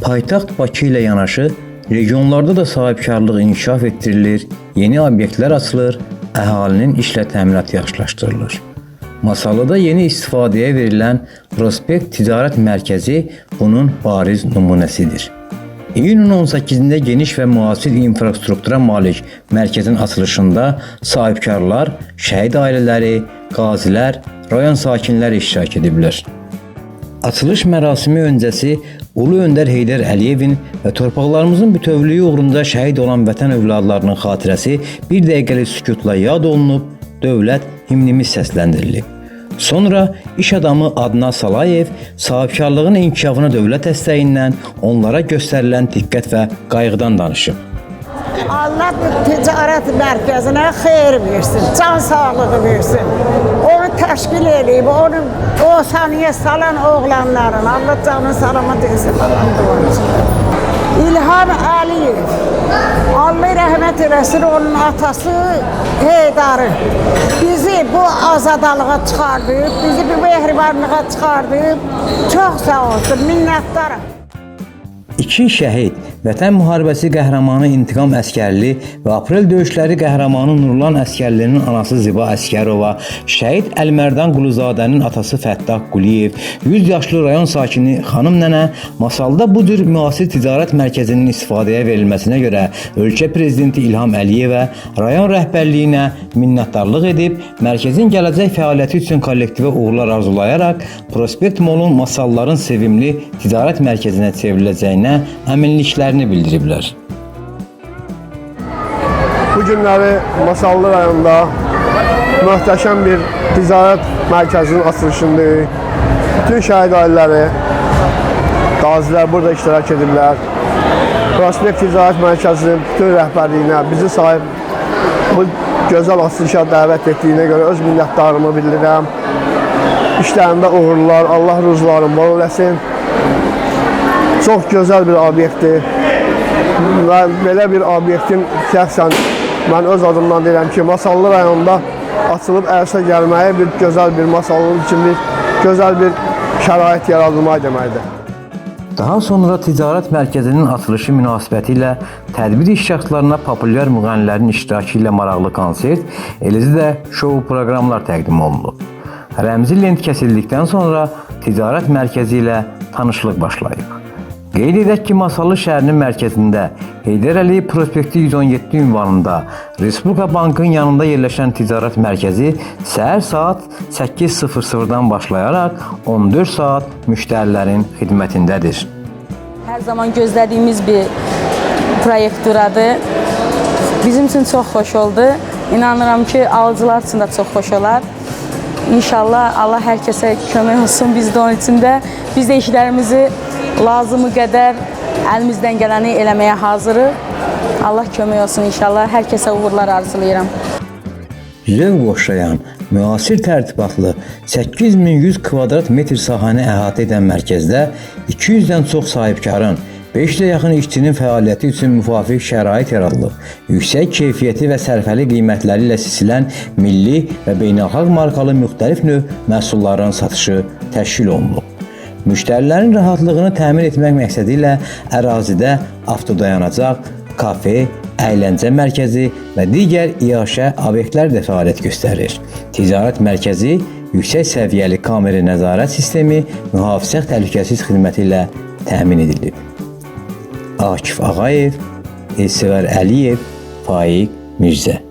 Paytaxt Bakı ilə yanaşı regionlarda da sahibkarlıq inkişaf etdirilir, yeni obyektlər açılır, əhalinin işlə təminatı yaxşılaşdırılır. Masallıda yeni istifadəyə verilən Prospekt Ticarət Mərkəzi bunun bariz nümunəsidir. İyunun 18-də geniş və müasir infrastruktura malik mərkəzin açılışında sahibkarlar, şəhid ailələri, qazilər, rayon sakinləri iştirak ediblər. Açılış mərasimi öncəsi Ulu Öndər Heydər Əliyevin və torpaqlarımızın bütövlüyü uğrunda şəhid olan vətən övladlarının xatirəsi bir dəqiqəlik sükutla yad olunub, dövlət himnimiz səsləndirilib. Sonra iş adamı Adnan Salayev sahibkarlığın inkişafına dövlət dəstəyindən onlara göstərilən diqqət və qayğıdan danışıb. Allah bu ticarət mərkəzinə xeyir versin, can sağlığı versin. Onu təşkil edib, onu o saniyə salan oğlanların, Allah canını salamat etsin. İlham Əliyev, Allah rəhmət eləsin, onun atası Heydarı bizi bu azadalığa çıxardıb, bizi bu mehribanlığa çıxardıb. Çox sağ olsun, minnətdarım. İki şəhid, Vətən Müharibəsi qəhrəmanı İntiqam Əskərli və Aprel döyüşləri qəhrəmanı Nurlan Əskərlinin anası Ziba Əskərova, şəhid Əlmərdan Quluzadənin atası Fəttah Quliyev, 100 yaşlı rayon sakini xanım nənə Masalda bu cür müasir ticarət mərkəzinin istifadəyə verilməsinə görə ölkə prezidenti İlham Əliyevə, rayon rəhbərliyinə minnətdarlıq edib, mərkəzin gələcək fəaliyyəti üçün kollektivə uğurlar arzulayaraq Prospekt Molun Masalların sevimli ticarət mərkəzinə çevriləcəyinə əminliklərini bildiriblər. Bu günləri Masallı rayonunda möhtəşəm bir ticarət mərkəzinin açılışındır. Bütün şəhid ailələri, qazilər burada iştirak ediblər. Prospekt Ticarət Mərkəzinin bütün rəhbərliyinə, bizi sahib bu gözəl açılışa dəvət etdiyinə görə öz minnətdarımı bildirirəm. İşlərində uğurlar, Allah ruzularını bol eləsin. Çox gözəl bir obyektdir və belə bir obyektin şəxsən mən öz adımdan deyirəm ki, Masallı rayonunda açılıb ərsə gəlməyi bir gözəl bir Masallı üçün bir gözəl bir şərait yaradılmayı deməkdir. Daha sonra ticarət mərkəzinin açılışı münasibəti ilə tədbir iştirakçılarına populyar müğənnilərin iştirakı ilə maraqlı konsert, eləcə də şou proqramlar təqdim olundu. Rəmzi lent kəsildikdən sonra ticarət mərkəzi ilə tanışlıq başlayıb. Qeyd edək ki, Masallı şəhərinin mərkəzində Heydər Əliyev Prospekti 117 ünvanında Respublika Bankın yanında yerləşən ticarət mərkəzi səhər saat 8:00-dan başlayaraq 14 saat müştərilərin xidmətindədir. Hər zaman gözlədiyimiz bir proyekturadır. Bizim üçün çox xoş oldu. İnanıram ki, alıcılar üçün də çox xoş olar. İnşallah Allah hər kəsə kömək olsun, biz də onun içində. Biz də işlərimizi lazımı qədər əlimizdən gələni eləməyə hazırıq. Allah kömək olsun inşallah. Hər kəsə uğurlar arzulayıram. Zövq oxşayan, müasir tərtibatlı 8100 kvadrat metr sahəni əhatə edən mərkəzdə 200-dən çox sahibkarın, 500-ə yaxın işçinin fəaliyyəti üçün müvafiq şərait yaradılıb. Yüksək keyfiyyəti və sərfəli qiymətləri ilə seçilən milli və beynəlxalq markalı müxtəlif növ məhsulların satışı təşkil olunub. Müştərilərin rahatlığını təmin etmək məqsədi ilə ərazidə avtodayanacaq, kafe, əyləncə mərkəzi və digər iaşə obyektlər də fəaliyyət göstərir. Ticarət mərkəzi yüksək səviyyəli kamera nəzarət sistemi, mühafizə təhlükəsiz xidməti ilə təmin edilib. Akif Ağayev, Elsəvər Əliyev, Faiq Mirzə.